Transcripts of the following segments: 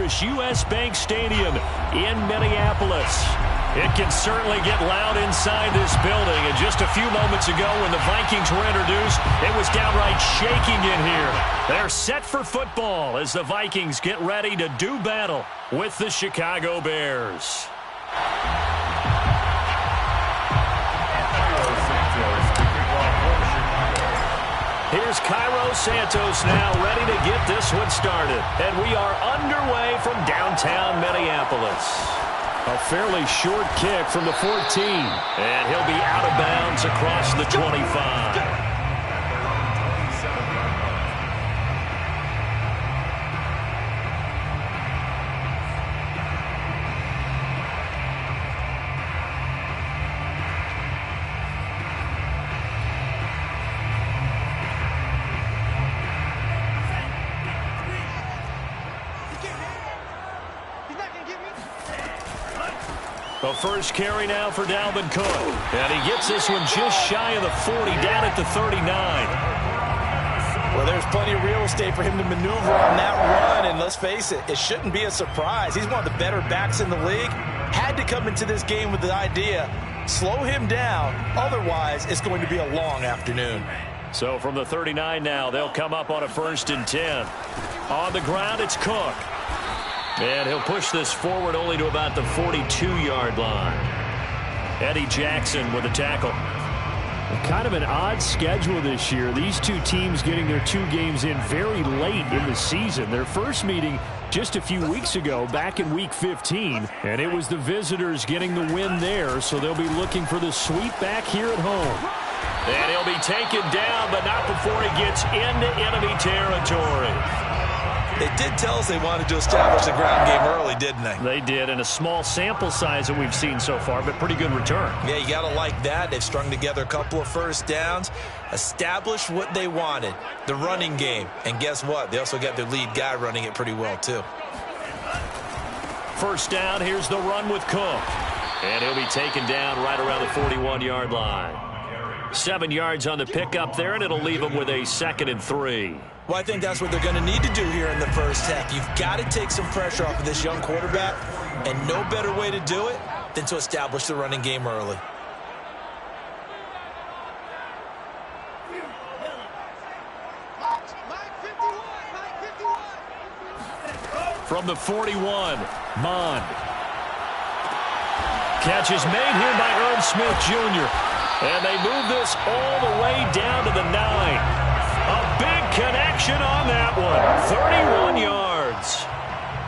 prestigious U.S. Bank Stadium in Minneapolis. It can certainly get loud inside this building. And just a few moments ago when the Vikings were introduced, it was downright shaking in here. They're set for football as the Vikings get ready to do battle with the Chicago Bears. Here's Cairo Santos now ready to get this one started. And we are underway from downtown Minneapolis. A fairly short kick from the 14. And he'll be out of bounds across the 25. The first carry now for Dalvin Cook. And he gets this one just shy of the 40, down at the 39. Well, there's plenty of real estate for him to maneuver on that run. And let's face it, it shouldn't be a surprise. He's one of the better backs in the league. Had to come into this game with the idea, slow him down. Otherwise, it's going to be a long afternoon. So from the 39 now, they'll come up on a 1st and 10. On the ground, it's Cook. And he'll push this forward only to about the 42-yard line. Eddie Jackson with a tackle. Kind of an odd schedule this year. These two teams getting their 2 games in very late in the season. Their first meeting just a few weeks ago, back in Week 15. And it was the visitors getting the win there, so they'll be looking for the sweep back here at home. And he'll be taken down, but not before he gets into enemy territory. They did tell us they wanted to establish the ground game early, didn't they? They did, and a small sample size that we've seen so far, but pretty good return. Yeah, you got to like that. They've strung together a couple of first downs, established what they wanted, the running game. And guess what? They also got their lead guy running it pretty well, too. First down, here's the run with Cook. And he'll be taken down right around the 41-yard line. 7 yards on the pickup there, and it'll leave him with a 2nd and 3. Well, I think that's what they're going to need to do here in the first half. You've got to take some pressure off of this young quarterback, and no better way to do it than to establish the running game early. From the 41, Mond. Catch is made here by Irv Smith Jr. And they move this all the way down to the 9. A big connection on that one. 31 yards.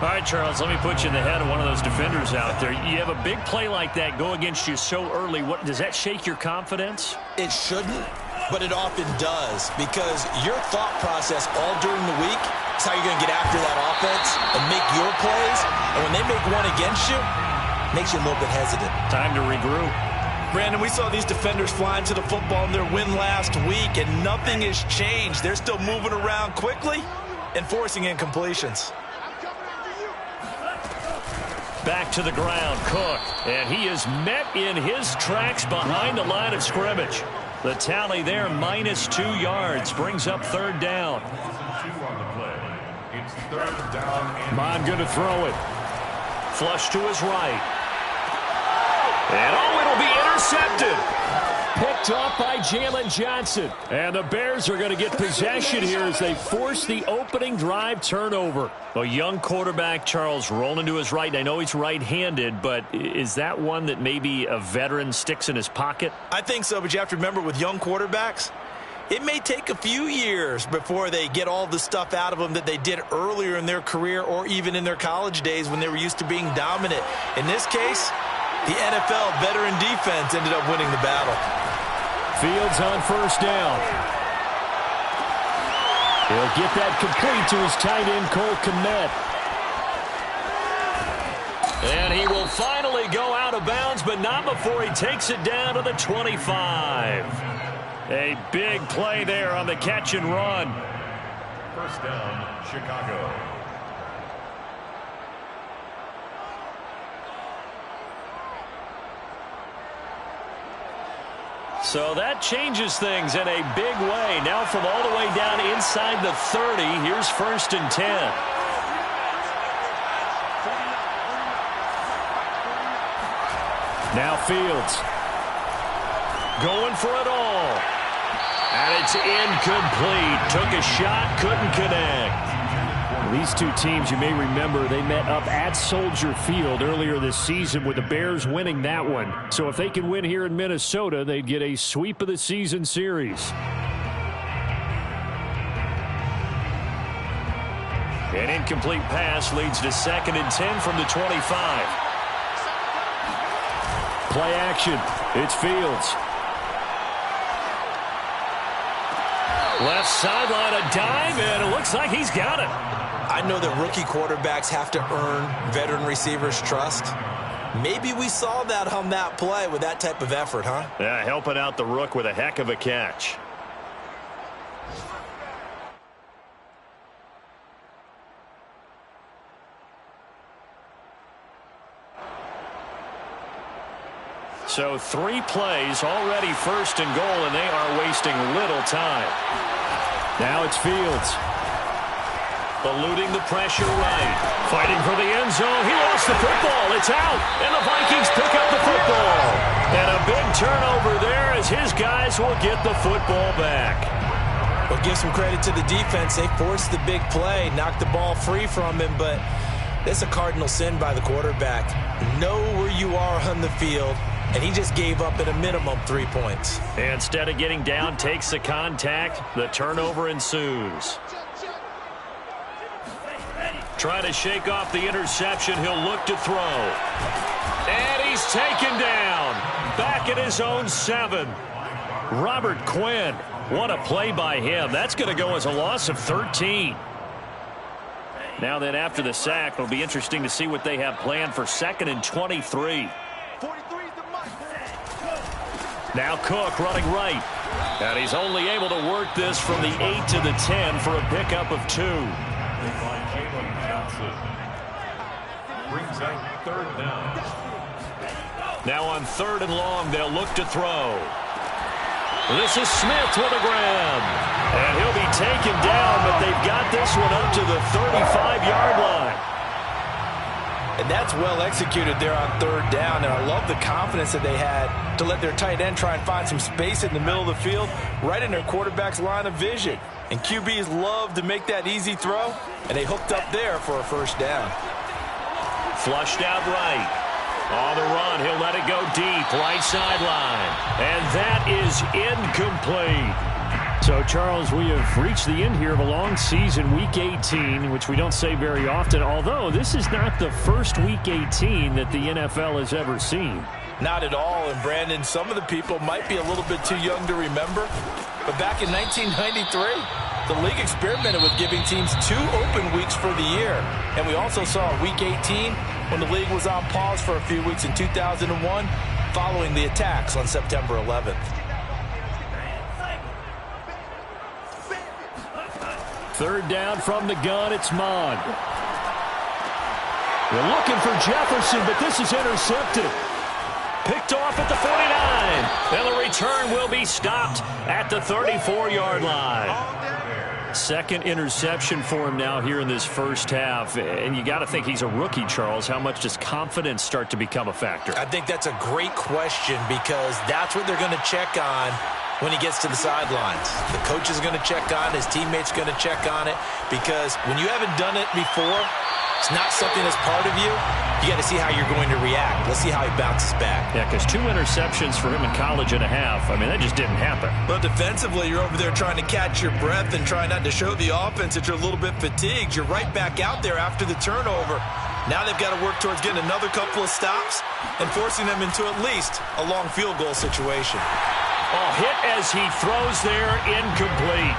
All right, Charles, let me put you in the head of one of those defenders out there. You have a big play like that go against you so early. What does that shake your confidence? It shouldn't, but it often does, because your thought process all during the week is how you're going to get after that offense and make your plays. And when they make one against you, it makes you a little bit hesitant. Time to regroup. Brandon, we saw these defenders flying to the football in their win last week, and nothing has changed. They're still moving around quickly and forcing incompletions. Back to the ground, Cook. And he is met in his tracks behind the line of scrimmage. The tally there, -2 yards, brings up 3rd down. Mond going to throw it. Flush to his right. And it'll be intercepted. Picked off by Jalen Johnson. And the Bears are going to get possession here as they force the opening drive turnover. A young quarterback, Charles, rolling to his right. And I know he's right-handed, but is that one that maybe a veteran sticks in his pocket? I think so, but you have to remember with young quarterbacks, it may take a few years before they get all the stuff out of them that they did earlier in their career or even in their college days when they were used to being dominant. In this case, the NFL veteran defense ended up winning the battle. Fields on 1st down. He'll get that complete to his tight end, Cole Kmet. And he will finally go out of bounds, but not before he takes it down to the 25. A big play there on the catch and run. 1st down, Chicago. So that changes things in a big way. Now from all the way down inside the 30, here's 1st and 10. Now Fields. Going for it all. And it's incomplete. Took a shot, couldn't connect. These two teams, you may remember, they met up at Soldier Field earlier this season with the Bears winning that one. So if they can win here in Minnesota, they'd get a sweep of the season series. An incomplete pass leads to 2nd and 10 from the 25. Play action. It's Fields. Left sideline, a dive, and it looks like he's got it. I know that rookie quarterbacks have to earn veteran receivers' trust. Maybe we saw that on that play with that type of effort, huh? Yeah, helping out the rook with a heck of a catch. So 3 plays, already 1st and goal, and they are wasting little time. Now it's Fields. Eluding the pressure right. Fighting for the end zone. He lost the football. It's out. And the Vikings pick up the football. And a big turnover there as his guys will get the football back. Well, give some credit to the defense. They forced the big play, knocked the ball free from him, but that's a cardinal sin by the quarterback. Know where you are on the field, and he just gave up at a minimum 3 points. And instead of getting down, takes the contact. The turnover ensues. Trying to shake off the interception. He'll look to throw. And he's taken down. Back at his own 7. Robert Quinn. What a play by him. That's going to go as a loss of 13. Now then, after the sack, it'll be interesting to see what they have planned for 2nd and 23. Now Cook running right. And he's only able to work this from the 8 to the 10 for a pickup of 2. Brings out 3rd down. Now on 3rd and long, they'll look to throw. This is Smith with a grab. And he'll be taken down, but they've got this one up to the 35-yard line. And that's well executed there on 3rd down. And I love the confidence that they had to let their tight end try and find some space in the middle of the field, right in their quarterback's line of vision. And QBs love to make that easy throw, and they hooked up there for a 1st down. Flushed out right. On the run, he'll let it go deep, right sideline. And that is incomplete. So, Charles, we have reached the end here of a long season, Week 18, which we don't say very often, although this is not the first Week 18 that the NFL has ever seen. Not at all, and Brandon, some of the people might be a little bit too young to remember, but back in 1993, the league experimented with giving teams 2 open weeks for the year, and we also saw Week 18 when the league was on pause for a few weeks in 2001 following the attacks on September 11th. Third down from the gun, it's Mond. They're looking for Jefferson, but this is intercepted. Picked off at the 49. And the return will be stopped at the 34-yard line. Second interception for him now here in this first half. And you got to think he's a rookie, Charles. How much does confidence start to become a factor? I think that's a great question because that's what they're going to check on when he gets to the sidelines. The coach is going to check on it. His teammates are going to check on it because when you haven't done it before, it's not something that's part of you. You got to see how you're going to react. Let's see how he bounces back. Yeah, because 2 interceptions for him in college and a half. I mean, that just didn't happen. Well, defensively, you're over there trying to catch your breath and trying not to show the offense that you're a little bit fatigued. You're right back out there after the turnover. Now they've got to work towards getting another couple of stops and forcing them into at least a long field goal situation. Oh, hit as he throws there, incomplete.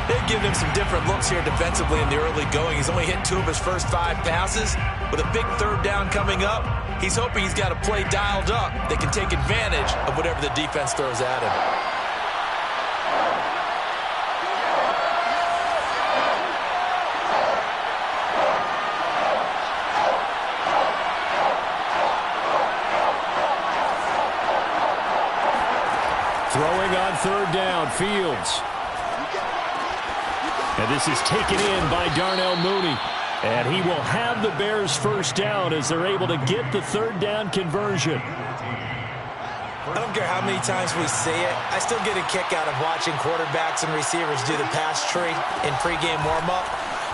They've given him some different looks here defensively in the early going. He's only hit 2 of his first 5 passes. With a big 3rd down coming up, he's hoping he's got a play dialed up that can take advantage of whatever the defense throws at him. Throwing on 3rd down, Fields. And this is taken in by Darnell Mooney. And he will have the Bears first down as they're able to get the third down conversion. I don't care how many times we see it. I still get a kick out of watching quarterbacks and receivers do the pass tree in pregame warm-up.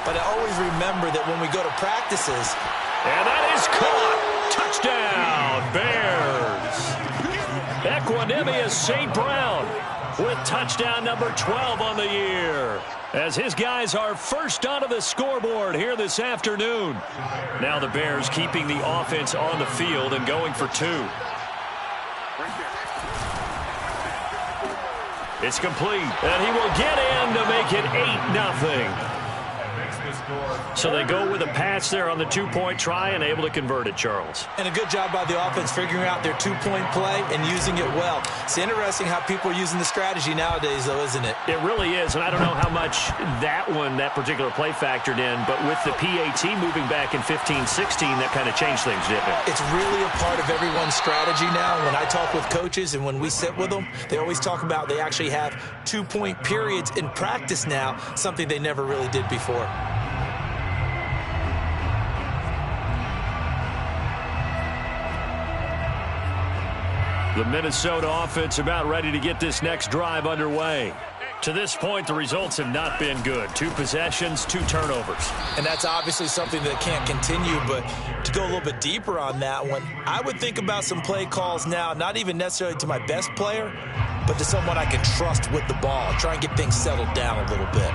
But I always remember that when we go to practices. And that is caught. Touchdown, Bears. Equanimous St. Brown with touchdown number 12 on the year, as his guys are first onto the scoreboard here this afternoon. Now the Bears keeping the offense on the field and going for two. It's complete, and he will get in to make it 8-0. So they go with a pass there on the two-point try and able to convert it, Charles. And a good job by the offense figuring out their two-point play and using it well. It's interesting how people are using the strategy nowadays, though, isn't it? It really is, and I don't know how much that particular play factored in, but with the PAT moving back in 15-16, that kind of changed things, didn't it? It's really a part of everyone's strategy now. When I talk with coaches and when we sit with them, they always talk about they actually have two-point periods in practice now, something they never really did before. The Minnesota offense about ready to get this next drive underway. To this point, the results have not been good. 2 possessions, 2 turnovers. And that's obviously something that can't continue, but to go a little bit deeper on that one, I would think about some play calls now, not even necessarily to my best player, but to someone I can trust with the ball. Try and get things settled down a little bit.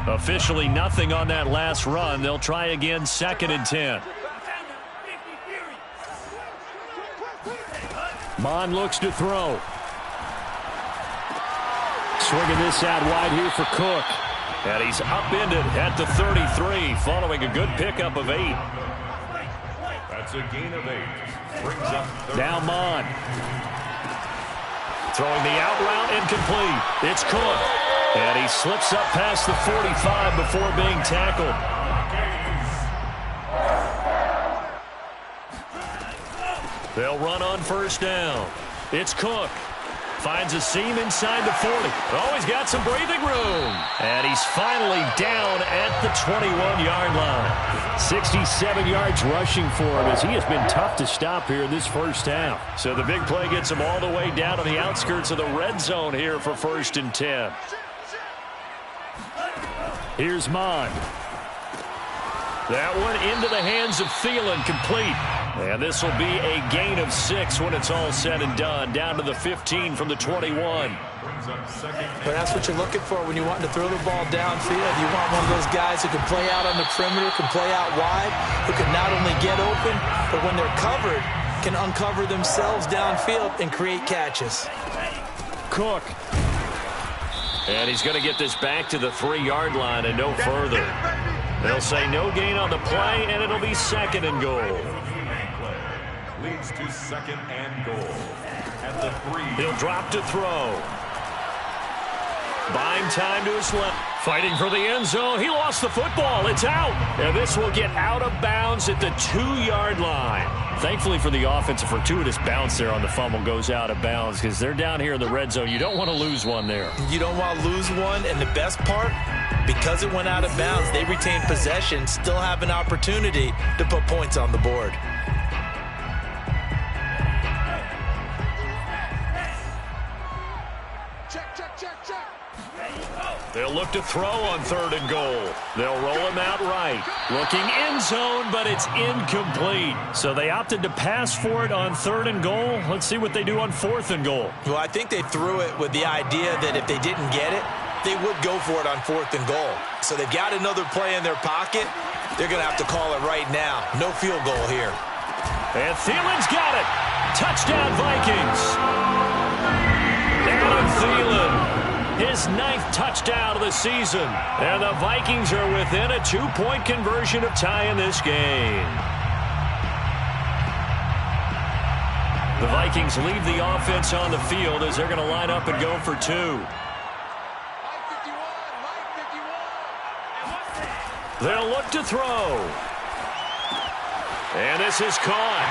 Officially nothing on that last run. They'll try again, 2nd and 10. Mon looks to throw. Swinging this out wide here for Cook. And he's upended at the 33, following a good pickup of 8. That's a gain of 8. Brings up now Mon. Throwing the out route incomplete. It's Cook. And he slips up past the 45 before being tackled. They'll run on first down. It's Cook. Finds a seam inside the 40. Oh, he's got some breathing room. And he's finally down at the 21-yard line. 67 yards rushing for him as he has been tough to stop here in this first half. So the big play gets him all the way down to the outskirts of the red zone here for 1st and 10. Here's Mon. That one into the hands of Thielen, complete. And this will be a gain of 6 when it's all said and done. Down to the 15 from the 21. But that's what you're looking for when you want to throw the ball downfield. You want one of those guys who can play out on the perimeter, can play out wide, who can not only get open, but when they're covered, can uncover themselves downfield and create catches. Cook. And he's going to get this back to the 3-yard line and no further. They'll say no gain on the play, and it'll be 2nd and goal. Leads to 2nd and goal at the 3. He'll drop to throw. Buying time to his left. Fighting for the end zone. He lost the football. It's out. And this will get out of bounds at the 2-yard line. Thankfully for the offense, a fortuitous bounce there on the fumble goes out of bounds because they're down here in the red zone. You don't want to lose one there. You don't want to lose one, and the best part, because it went out of bounds, they retain possession, still have an opportunity to put points on the board. They'll look to throw on 3rd and goal. They'll roll him out right. Looking end zone, but it's incomplete. So they opted to pass for it on 3rd and goal. Let's see what they do on 4th and goal. Well, I think they threw it with the idea that if they didn't get it, they would go for it on 4th and goal. So they've got another play in their pocket. They're going to have to call it right now. No field goal here. And Thielen's got it. Touchdown, Vikings. Adam Thielen. His 9th touchdown of the season. And the Vikings are within a 2-point conversion of tying this game. The Vikings leave the offense on the field as they're going to line up and go for 2. They'll look to throw. And this is caught.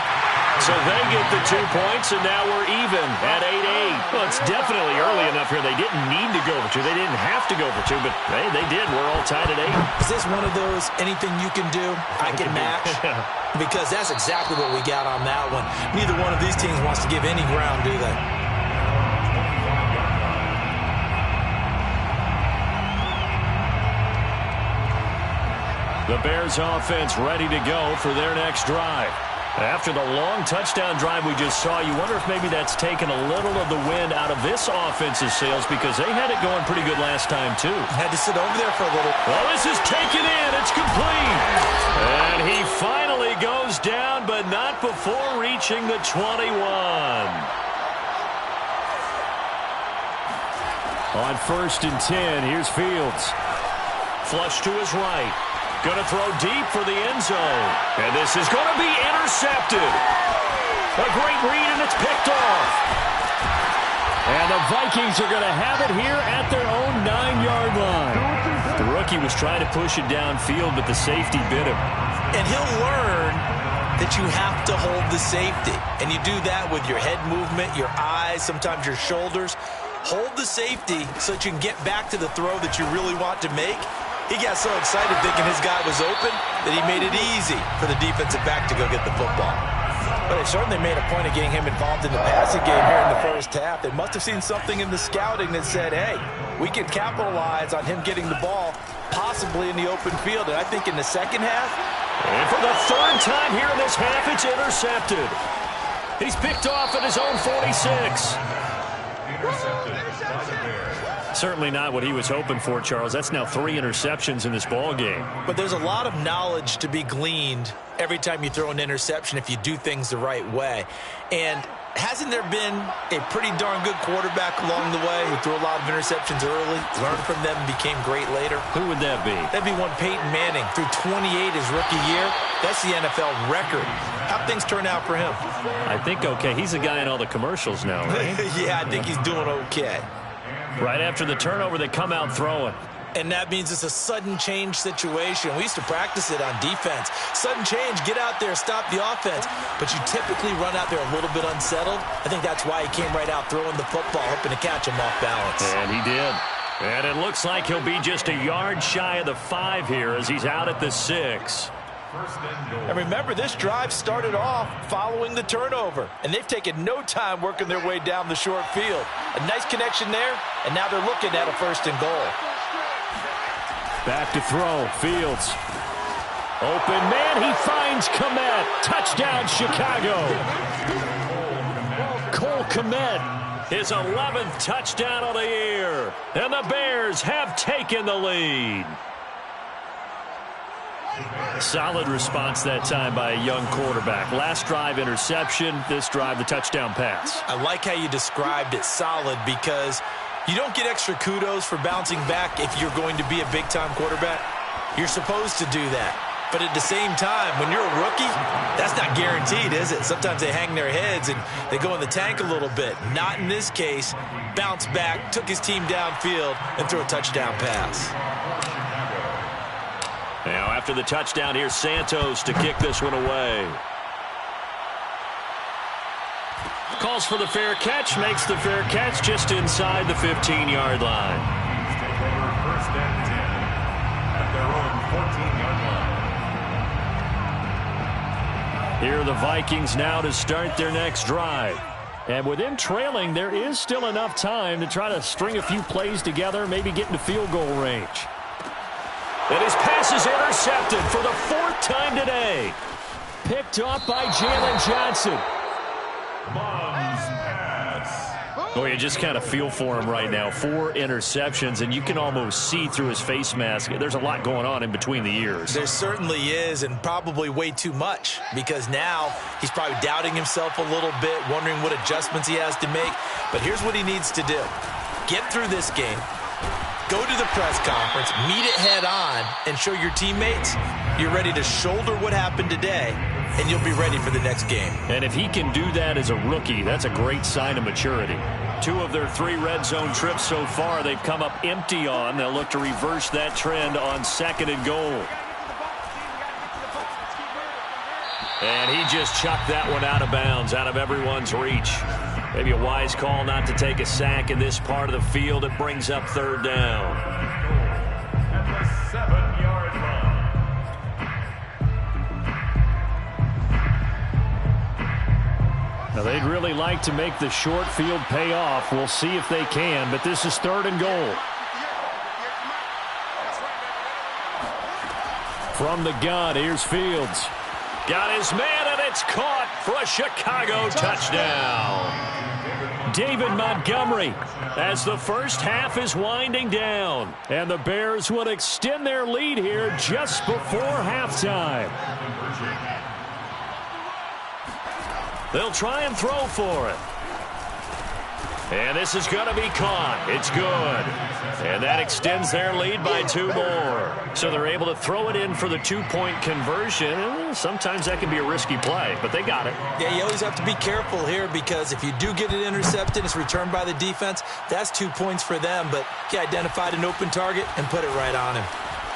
So they get the 2 points, and now we're even at 8-8. Well, it's definitely early enough here. They didn't need to go for 2. They didn't have to go for 2, but they did. We're all tied at 8. Is this one of those anything you can do, I can match? Because that's exactly what we got on that one. Neither one of these teams wants to give any ground, do they? The Bears offense ready to go for their next drive. After the long touchdown drive we just saw, you wonder if maybe that's taken a little of the wind out of this offense's sails because they had it going pretty good last time, too. Had to sit over there for a little. Well, this is taken in. It's complete. And he finally goes down, but not before reaching the 21. On 1st and 10, here's Fields. Flush to his right. Going to throw deep for the end zone. And this is going to be intercepted. A great read, and it's picked off. And the Vikings are going to have it here at their own 9-yard line. The rookie was trying to push it downfield, but the safety bit him. And he'll learn that you have to hold the safety. And you do that with your head movement, your eyes, sometimes your shoulders. Hold the safety so that you can get back to the throw that you really want to make. He got so excited thinking his guy was open that he made it easy for the defensive back to go get the football. But they certainly made a point of getting him involved in the passing game here in the first half. They must have seen something in the scouting that said, hey, we can capitalize on him getting the ball possibly in the open field. And I think in the second half. And for the 3rd time here in this half, it's intercepted. He's picked off at his own 46. Intercepted by the Bears. Certainly not what he was hoping for, Charles. That's now 3 interceptions in this ball game. But there's a lot of knowledge to be gleaned every time you throw an interception if you do things the right way. And hasn't there been a pretty darn good quarterback along the way who threw a lot of interceptions early, learned from them, and became great later? Who would that be? That'd be one Peyton Manning. Threw 28 his rookie year. That's the NFL record. How'd things turn out for him? I think okay. He's the guy in all the commercials now, right? Yeah, I think he's doing okay. Right after the turnover, they come out throwing. And that means it's a sudden change situation. We used to practice it on defense. Sudden change, get out there, stop the offense. But you typically run out there a little bit unsettled. I think that's why he came right out throwing the football, hoping to catch him off balance. And he did. And it looks like he'll be just a yard shy of the 5 here as he's out at the 6. And remember, this drive started off following the turnover. And they've taken no time working their way down the short field. A nice connection there, and now they're looking at a 1st and goal. Back to throw, Fields. Open man, he finds Kmet. Touchdown, Chicago. Cole Kmet, his 11th touchdown of the year. And the Bears have taken the lead. Solid response that time by a young quarterback. Last drive, interception. This drive, the touchdown pass. I like how you described it, solid, because you don't get extra kudos for bouncing back if you're going to be a big-time quarterback. You're supposed to do that. But at the same time, when you're a rookie, that's not guaranteed, is it? Sometimes they hang their heads and they go in the tank a little bit. Not in this case. Bounced back, took his team downfield, and threw a touchdown pass. Now, after the touchdown, here's Santos to kick this one away. Calls for the fair catch, makes the fair catch just inside the 15-yard line. First and 10 at their own 14-yard line. Here are the Vikings now to start their next drive. And with them trailing, there is still enough time to try to string a few plays together, maybe get into field goal range. And his pass is intercepted for the 4th time today. Picked off by Jalen Johnson. Oh, you just kind of feel for him right now. 4 interceptions, and you can almost see through his face mask. There's a lot going on in between the ears. There certainly is, and probably way too much, because now he's probably doubting himself a little bit, wondering what adjustments he has to make. But here's what he needs to do. Get through this game. Go to the press conference, meet it head on, and show your teammates you're ready to shoulder what happened today, and you'll be ready for the next game. And if he can do that as a rookie, that's a great sign of maturity. 2 of their 3 red zone trips so far, they've come up empty on. They'll look to reverse that trend on 2nd and goal. And he just chucked that one out of bounds, out of everyone's reach. Maybe a wise call not to take a sack in this part of the field. It brings up third down. At the 7-yard line. Now, they'd really like to make the short field pay off. We'll see if they can, but this is third and goal. From the gun, here's Fields. Got his man, and it's caught for a Chicago touchdown. David Montgomery, as the first half is winding down. And the Bears would extend their lead here just before halftime. They'll try and throw for it. And this is going to be caught. It's good. And that extends their lead by 2 more. So they're able to throw it in for the 2-point conversion. Sometimes that can be a risky play, but they got it. Yeah, you always have to be careful here because if you do get it intercepted, it's returned by the defense. That's 2 points for them, but he identified an open target and put it right on him.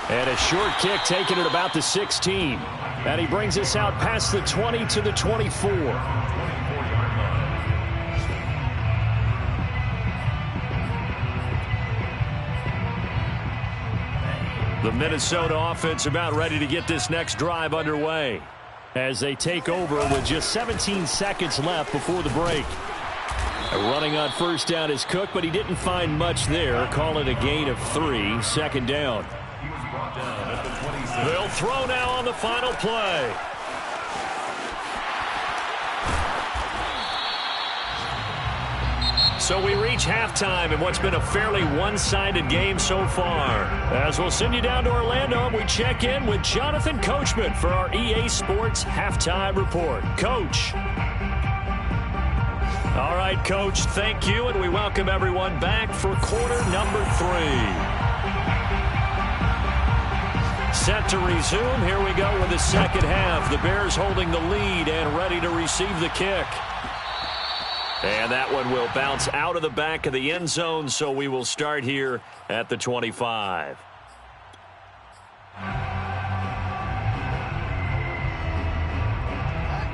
And a short kick taken at about the 16. And he brings us out past the 20 to the 24. The Minnesota offense about ready to get this next drive underway as they take over with just 17 seconds left before the break. Running on first down is Cook, but he didn't find much there. Call it a gain of 3, second down. They'll throw now on the final play. So we reach halftime in what's been a fairly one-sided game so far. As we'll send you down to Orlando, we check in with Jonathan Coachman for our EA Sports Halftime Report. Coach. All right, Coach, thank you, and we welcome everyone back for quarter number 3. Set to resume. Here we go with the second half. The Bears holding the lead and ready to receive the kick. And that one will bounce out of the back of the end zone, so we will start here at the 25.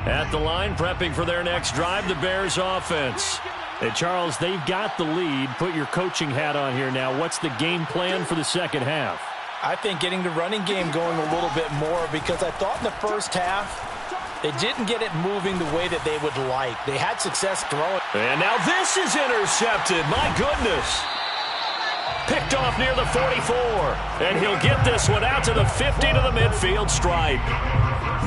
At the line, prepping for their next drive, the Bears offense. Hey, Charles, they've got the lead. Put your coaching hat on here now. What's the game plan for the second half? I think getting the running game going a little bit more because I thought in the first half they didn't get it moving the way that they would like. They had success throwing. And now this is intercepted. My goodness. Picked off near the 44. And he'll get this one out to the 50 to the midfield stripe.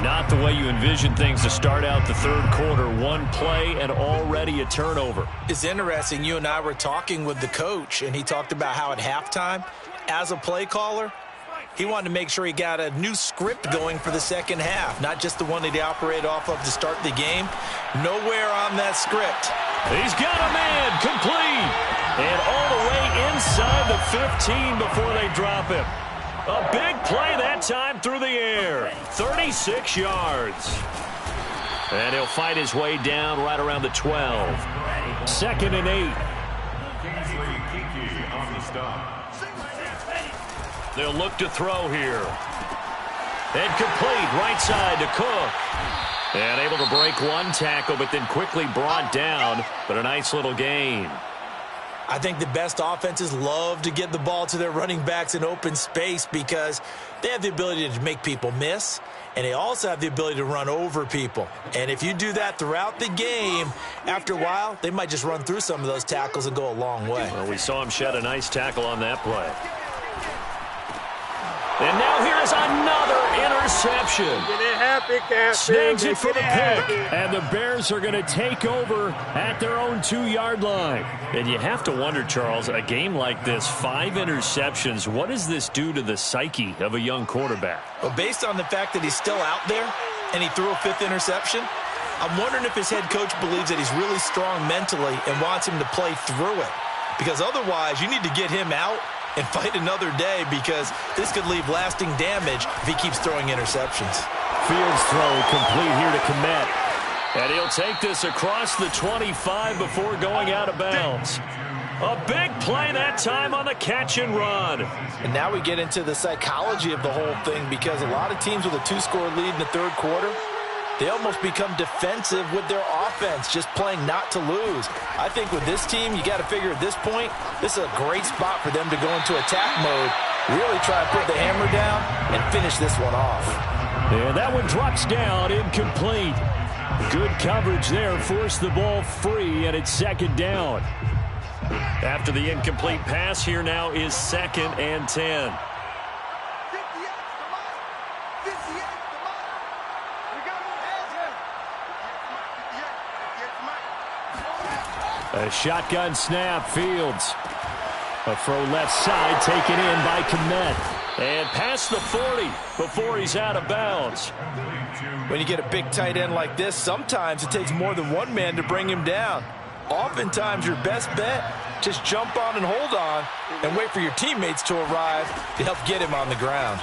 Not the way you envision things to start out the third quarter. One play and already a turnover. It's interesting. You and I were talking with the coach, and he talked about how at halftime, as a play caller, he wanted to make sure he got a new script going for the second half, not just the one that he operated off of to start the game. Nowhere on that script. He's got a man, complete. And all the way inside the 15 before they drop him. A big play that time through the air. 36 yards. And he'll fight his way down right around the 12. Second and 8. On the stop. They'll look to throw here. And complete right side to Cook. And able to break one tackle, but then quickly brought down. But a nice little gain. I think the best offenses love to get the ball to their running backs in open space because they have the ability to make people miss, and they also have the ability to run over people. And if you do that throughout the game, after a while, they might just run through some of those tackles and go a long way. Well, we saw him shed a nice tackle on that play. And now here's another interception. Snags it for the pick. And the Bears are going to take over at their own 2-yard line. And you have to wonder, Charles, a game like this, 5 interceptions, what does this do to the psyche of a young quarterback? Well, based on the fact that he's still out there and he threw a 5th interception, I'm wondering if his head coach believes that he's really strong mentally and wants him to play through it. Because otherwise, you need to get him out and fight another day because this could leave lasting damage if he keeps throwing interceptions. Fields throw complete here to Kmet. And he'll take this across the 25 before going out of bounds. A big play that time on the catch and run. And now we get into the psychology of the whole thing because a lot of teams with a 2-score lead in the third quarter, they almost become defensive with their offense, just playing not to lose. I think with this team, you got to figure at this point, this is a great spot for them to go into attack mode, really try to put the hammer down and finish this one off. And that one drops down, incomplete. Good coverage there, forced the ball free, and it's second down. After the incomplete pass, here now is 2nd and 10. A shotgun snap, Fields. A throw left side, taken in by Kmet. And past the 40 before he's out of bounds. When you get a big tight end like this, sometimes it takes more than one man to bring him down. Oftentimes, your best bet, just jump on and hold on and wait for your teammates to arrive to help get him on the ground.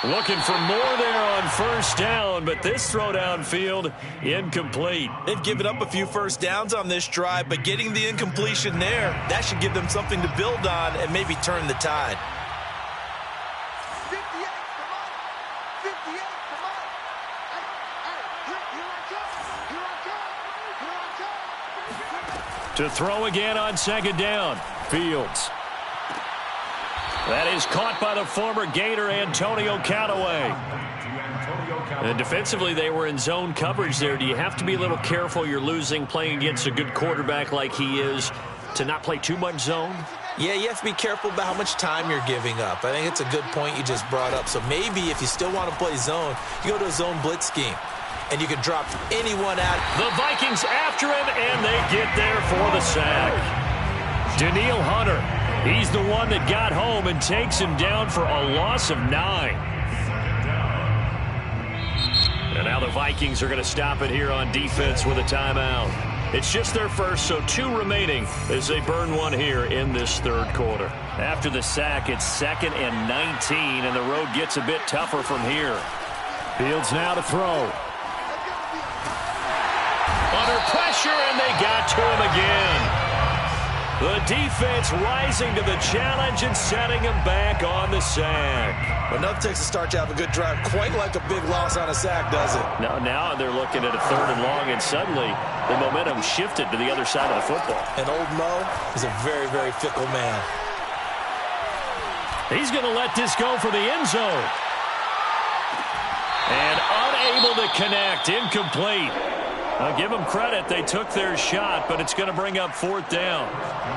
Looking for more there on first down, but this throw downfield, incomplete. They've given up a few first downs on this drive, but getting the incompletion there, that should give them something to build on and maybe turn the tide. To throw again on second down, Fields. That is caught by the former Gator, Antonio Callaway. And defensively, they were in zone coverage there. Do you have to be a little careful? You're losing playing against a good quarterback like he is to not play too much zone? Yeah, you have to be careful about how much time you're giving up. I think it's a good point you just brought up. So maybe if you still want to play zone, you go to a zone blitz scheme. And you can drop anyone out. The Vikings after him, and they get there for the sack. Daniil Hunter. He's the one that got home and takes him down for a loss of 9. And now the Vikings are going to stop it here on defense with a timeout. It's just their first, so 2 remaining as they burn one here in this third quarter. After the sack, it's 2nd and 19, and the road gets a bit tougher from here. Fields now to throw. Under pressure, and they got to him again. The defense rising to the challenge and setting him back on the sack. But nothing takes a start to have a good drive quite like a big loss on a sack, does it? Now they're looking at a 3rd and long, and suddenly the momentum shifted to the other side of the football. And old Mo is a very, very fickle man. He's going to let this go for the end zone. And unable to connect, incomplete. I'll give them credit. They took their shot, but it's going to bring up 4th down.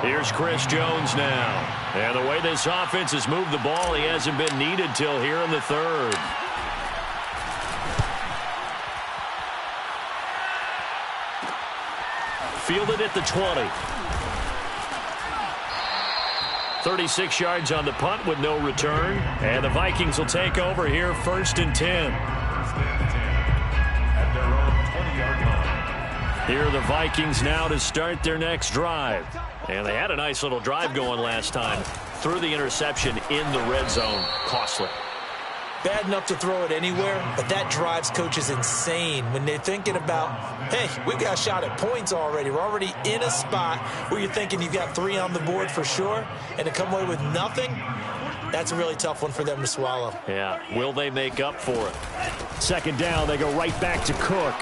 Here's Chris Jones now. And the way this offense has moved the ball, he hasn't been needed till here in the 3rd. Fielded at the 20. 36 yards on the punt with no return. And the Vikings will take over here 1st and 10. Here are the Vikings now to start their next drive. And they had a nice little drive going last time. Threw the interception in the red zone. Costly. Bad enough to throw it anywhere, but that drives coaches insane when they're thinking about, hey, we've got a shot at points already. We're already in a spot where you're thinking you've got 3 on the board for sure, and to come away with nothing, that's a really tough one for them to swallow. Yeah, will they make up for it? 2nd down, they go right back to Cook.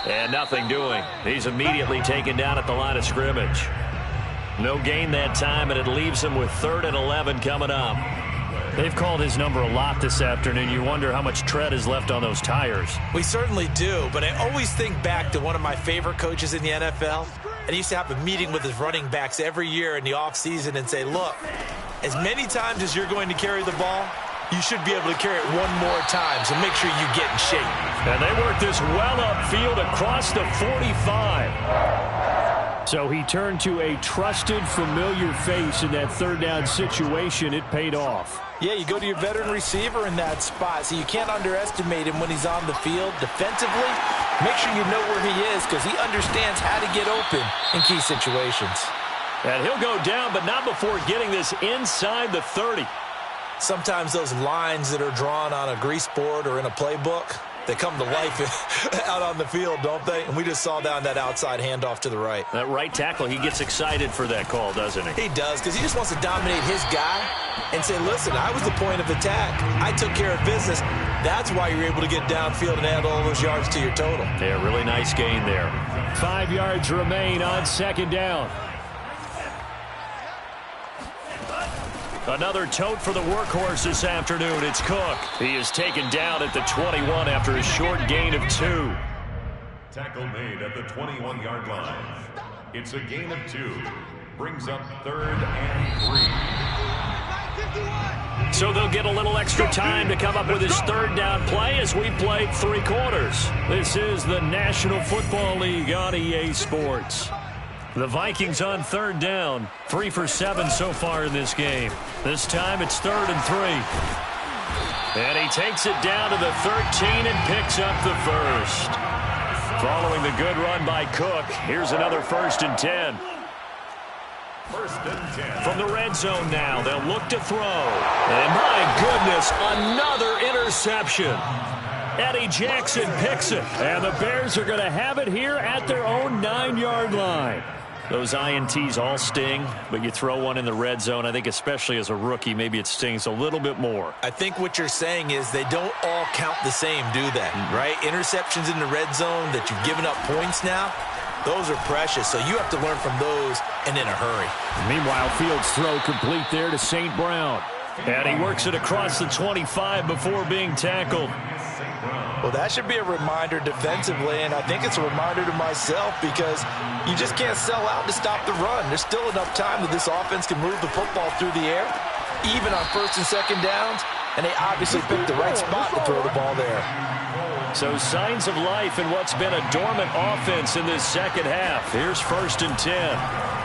And nothing doing. He's immediately taken down at the line of scrimmage. No gain that time, and it leaves him with 3rd and 11 coming up. They've called his number a lot this afternoon. You wonder how much tread is left on those tires. We certainly do, but I always think back to one of my favorite coaches in the NFL. And he used to have a meeting with his running backs every year in the offseason and say, look, as many times as you're going to carry the ball, you should be able to carry it one more time, so make sure you get in shape. And they work this well upfield across the 45. So he turned to a trusted, familiar face in that 3rd down situation. It paid off. Yeah, you go to your veteran receiver in that spot, so you can't underestimate him when he's on the field. Defensively, make sure you know where he is because he understands how to get open in key situations. And he'll go down, but not before getting this inside the 30. Sometimes those lines that are drawn on a grease board or in a playbook, They come to life out on the field, don't they? And we just saw that on that outside handoff to the right. That right tackle, he gets excited for that call, doesn't he? He does, because he just wants to dominate his guy and say, listen, I was the point of attack. I took care of business. That's why you're able to get downfield and add all those yards to your total. Yeah, really nice gain there. 5 yards remain on second down. Another tote for the workhorse this afternoon. It's Cook. He is taken down at the 21 after a short gain of 2. Tackle made at the 21-yard line. It's a gain of 2. Brings up 3rd and 3. So they'll get a little extra time to come up with his third down play as we played 3 quarters. This is the National Football League on EA Sports. The Vikings on third down, 3 for 7 so far in this game. This time it's 3rd and 3. And he takes it down to the 13 and picks up the first. Following the good run by Cook, here's another 1st and 10. 1st and 10. From the red zone now, they'll look to throw. And my goodness, another interception. Eddie Jackson picks it. And the Bears are going to have it here at their own 9-yard line. Those INTs all sting, but you throw one in the red zone, I think especially as a rookie, maybe it stings a little bit more. I think what you're saying is they don't all count the same, do they? Right? Interceptions in the red zone that you've given up points now, those are precious. So you have to learn from those and in a hurry. Meanwhile, Fields' throw complete there to St. Brown. And he works it across the 25 before being tackled. Well, that should be a reminder defensively, and I think it's a reminder to myself because you just can't sell out to stop the run. There's still enough time that this offense can move the football through the air, even on 1st and 2nd downs, and they obviously picked the right spot to throw the ball there. So signs of life in what's been a dormant offense in this second half. Here's 1st and 10.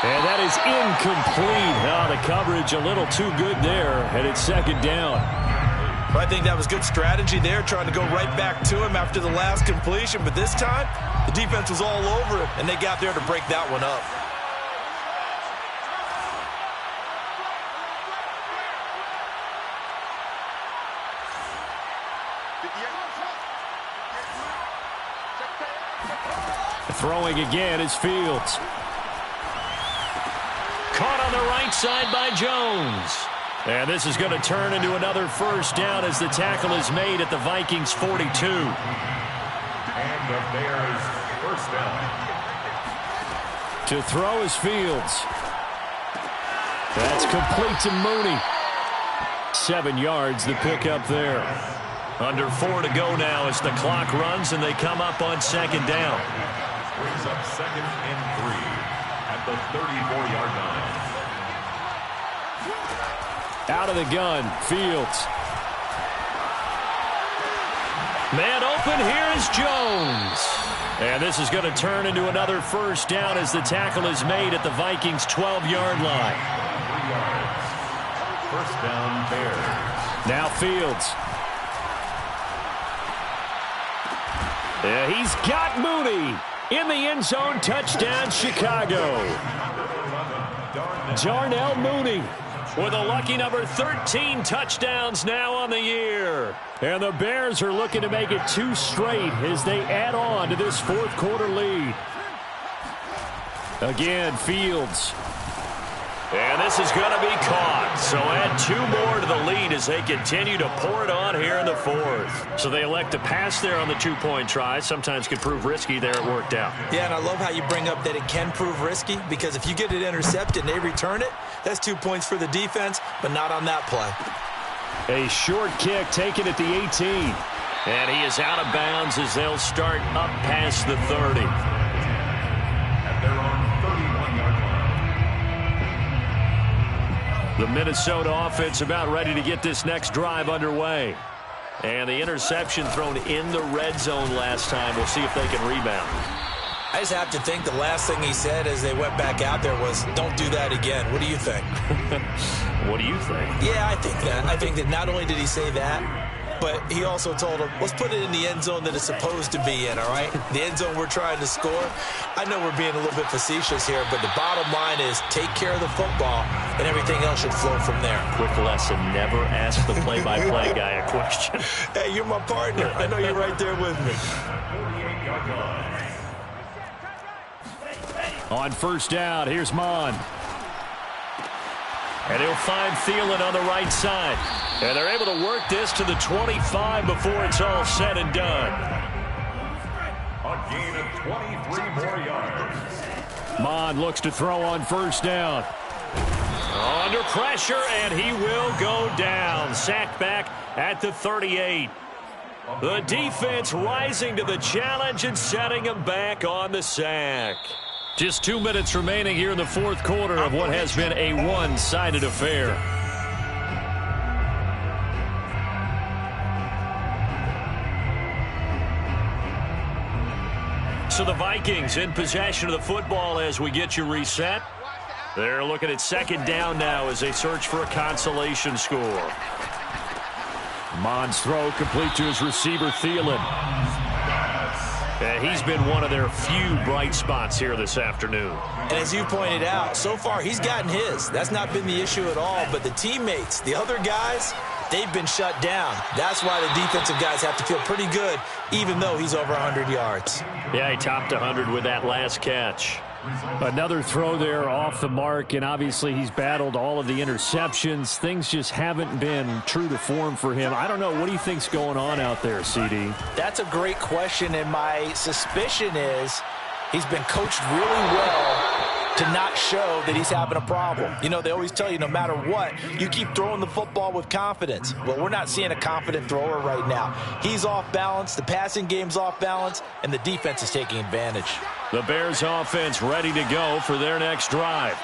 And that is incomplete. Oh, the coverage a little too good there, and it's 2nd down. Well, I think that was good strategy there, trying to go right back to him after the last completion. But this time, the defense was all over him, and they got there to break that one up. Throwing again is Fields. Caught on the right side by Jones. And this is going to turn into another 1st down as the tackle is made at the Vikings 42. And the Bears 1st down. To throw is Fields. That's complete to Mooney. 7 yards the pickup there. Under 4 to go now as the clock runs and they come up on 2nd down. Brings up 2nd and 3 at the 34-yard line. Out of the gun, Fields. Man open, here is Jones. And this is going to turn into another 1st down as the tackle is made at the Vikings 12-yard line. 3 yards. 1st down, Bears. Now Fields. Yeah, he's got Mooney. In the end zone, touchdown, Chicago. Darnell Mooney with a lucky number 13 touchdowns now on the year. And the Bears are looking to make it 2 straight as they add on to this 4th quarter lead. Again, Fields. And this is going to be caught. So add 2 more to the lead as they continue to pour it on here in the 4th. So they elect to pass there on the 2-point try. Sometimes can prove risky. There it worked out. Yeah, and I love how you bring up that it can prove risky because if you get it intercepted and they return it, that's 2 points for the defense, but not on that play. A short kick taken at the 18. And he is out of bounds as they'll start up past the 30. At their own 31-yard line. The Minnesota offense about ready to get this next drive underway. And the interception thrown in the red zone last time. We'll see if they can rebound. I just have to think the last thing he said as they went back out there was, don't do that again. What do you think? What do you think? Yeah, I think that. I think that not only did he say that, but he also told him, let's put it in the end zone that it's supposed to be in, all right? The end zone we're trying to score. I know we're being a little bit facetious here, but the bottom line is take care of the football, and everything else should flow from there. Quick lesson, never ask the play-by-play guy a question. Hey, you're my partner. I know you're right there with me. On first down, here's Mon. And he'll find Thielen on the right side. And they're able to work this to the 25 before it's all said and done. A gain of 23 more yards. Mon looks to throw on first down. Under pressure, and he will go down. Sacked back at the 38. The defense rising to the challenge and setting him back on the sack. Just 2 minutes remaining here in the fourth quarter of what has been a one-sided affair. So the Vikings in possession of the football as we get you reset. They're looking at second down now as they search for a consolation score. Mon's throw complete to his receiver, Thielen. He's been one of their few bright spots here this afternoon. And as you pointed out, so far he's gotten his. That's not been the issue at all. But the teammates, the other guys, they've been shut down. That's why the defensive guys have to feel pretty good, even though he's over 100 yards. Yeah, he topped 100 with that last catch. Another throw there off the mark, and obviously he's battled all of the interceptions. Things just haven't been true to form for him. I don't know. What do you think's going on out there, CD? That's a great question, and my suspicion is he's been coached really well to not show that he's having a problem. You know, they always tell you no matter what, you keep throwing the football with confidence. Well, we're not seeing a confident thrower right now. He's off balance, the passing game's off balance, and the defense is taking advantage. The Bears offense ready to go for their next drive.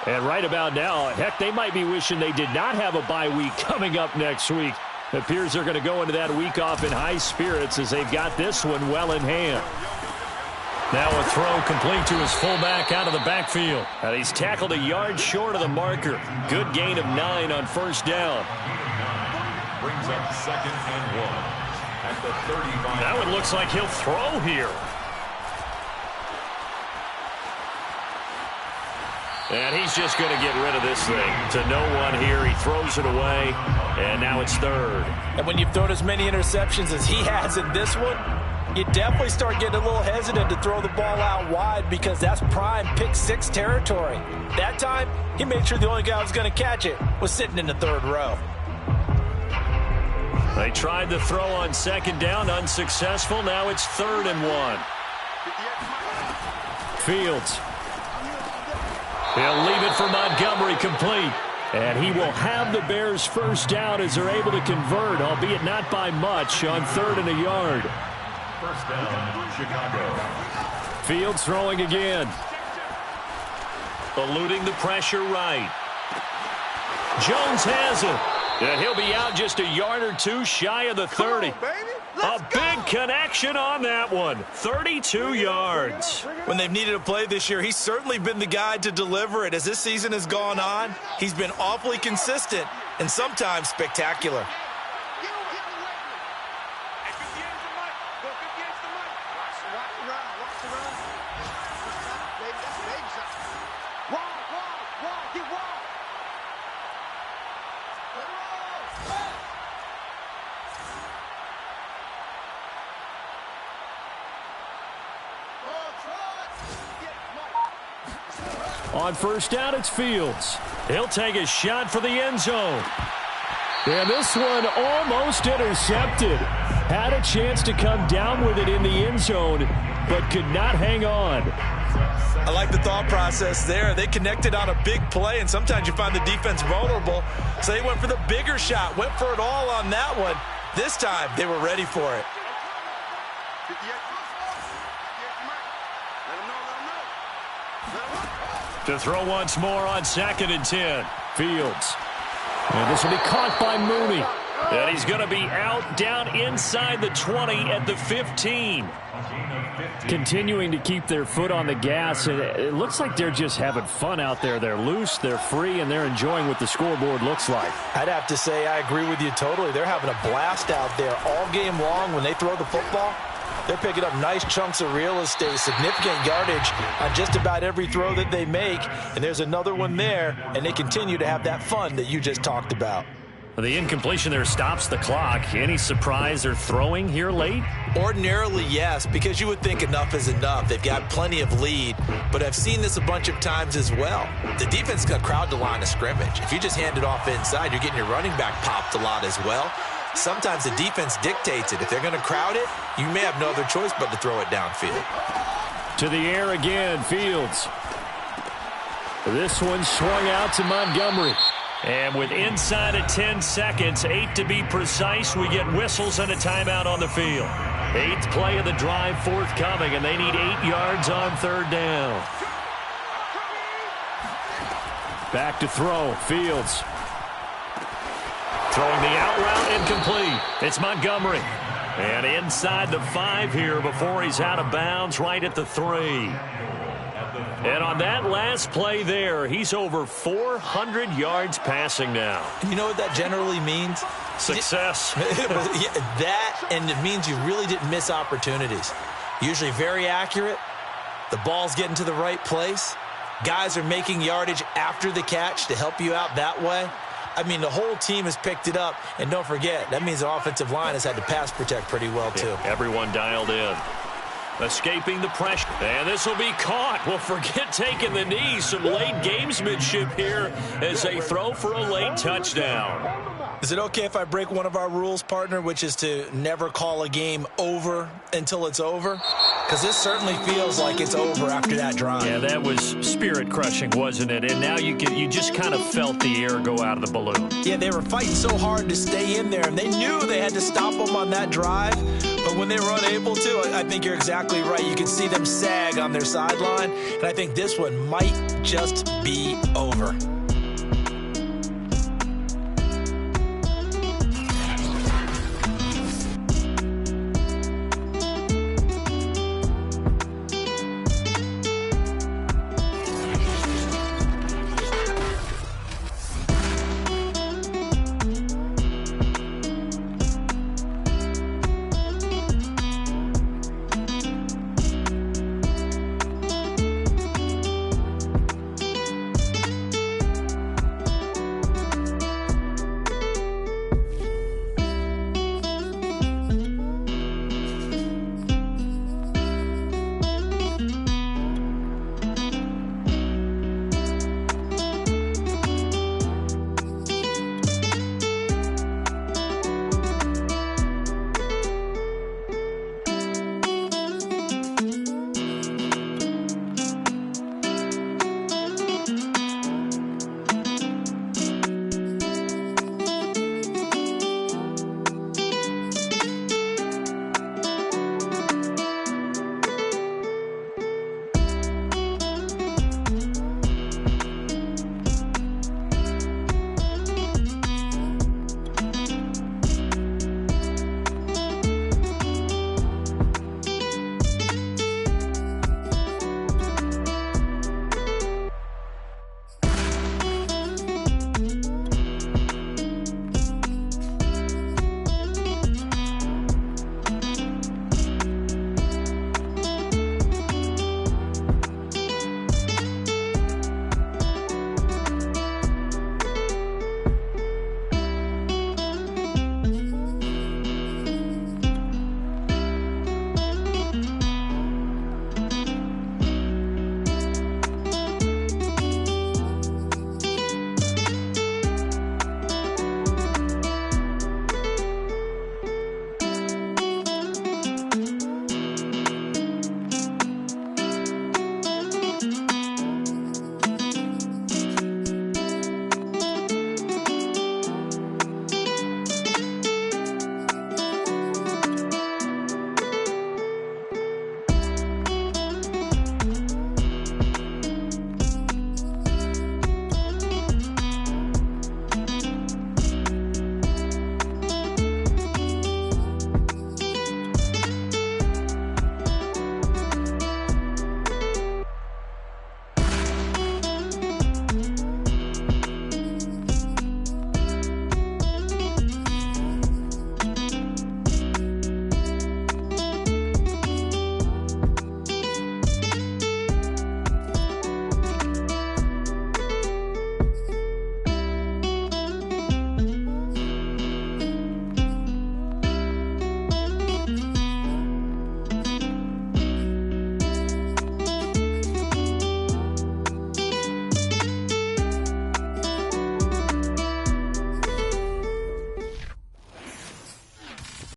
And right about now, heck, they might be wishing they did not have a bye week coming up next week. It appears they're going to go into that week off in high spirits as they've got this one well in hand. Now a throw complete to his fullback out of the backfield. And he's tackled a yard short of the marker. Good gain of 9 on first down. Brings up second and 1 at the 35. Now it looks like he'll throw here. And he's just going to get rid of this thing to no one here. He throws it away, and now it's third. And when you've thrown as many interceptions as he has in this one, you definitely start getting a little hesitant to throw the ball out wide because that's prime pick 6 territory. That time, he made sure the only guy who was going to catch it was sitting in the third row. They tried the throw on second down, unsuccessful. Now it's 3rd and 1. Fields. He'll leave it for Montgomery complete. And he will have the Bears first down as they're able to convert, albeit not by much, on 3rd and a yard. First down, Chicago. Fields throwing again. Eluding the pressure right. Jones has it. And he'll be out just a yard or two shy of the 30. A big connection on that one. 32 yards. When they've needed a play this year, he's certainly been the guy to deliver it. As this season has gone on, he's been awfully consistent and sometimes spectacular. On first down, it's Fields. He'll take a shot for the end zone. And this one almost intercepted. Had a chance to come down with it in the end zone, but could not hang on. I like the thought process there. They connected on a big play, and sometimes you find the defense vulnerable. So they went for the bigger shot, went for it all on that one. This time, they were ready for it. To throw once more on 2nd and 10. Fields. And this will be caught by Mooney. And he's going to be out down inside the 20 at the 15. Continuing to keep their foot on the gas, and it looks like they're just having fun out there. They're loose, they're free, and they're enjoying what the scoreboard looks like. I'd have to say I agree with you totally. They're having a blast out there all game long when they throw the football. They're picking up nice chunks of real estate, significant yardage on just about every throw that they make. And there's another one there, and they continue to have that fun that you just talked about. The incompletion there stops the clock. Any surprise they're throwing here late? Ordinarily, yes, because you would think enough is enough. They've got plenty of lead, but I've seen this a bunch of times as well. The defense got crowd the line of scrimmage. If you just hand it off inside, you're getting your running back popped a lot as well. Sometimes the defense dictates it. If they're going to crowd it, you may have no other choice but to throw it downfield. To the air again, Fields. This one swung out to Montgomery. And with inside of 10 seconds, 8 to be precise, we get whistles and a timeout on the field. 8th play of the drive forthcoming, and they need 8 yards on 3rd down. Back to throw, Fields. Throwing the out route incomplete. It's Montgomery. And inside the 5 here before he's out of bounds, right at the 3. And on that last play there, he's over 400 yards passing now. You know what that generally means? Success. That, and it means you really didn't miss opportunities. Usually very accurate. The ball's getting to the right place. Guys are making yardage after the catch to help you out that way. I mean, the whole team has picked it up. And don't forget, that means the offensive line has had to pass protect pretty well, too. Yeah, everyone dialed in. Escaping the pressure. And this will be caught. Well, forget taking the knee. Some late gamesmanship here as they throw for a late touchdown. Is it okay if I break one of our rules, partner, which is to never call a game over until it's over? Because this certainly feels like it's over after that drive. Yeah, that was spirit-crushing, wasn't it? And now you just kind of felt the air go out of the balloon. Yeah, they were fighting so hard to stay in there, and they knew they had to stop them on that drive. But when they were unable to, I think you're exactly right. You can see them sag on their sideline, and I think this one might just be over.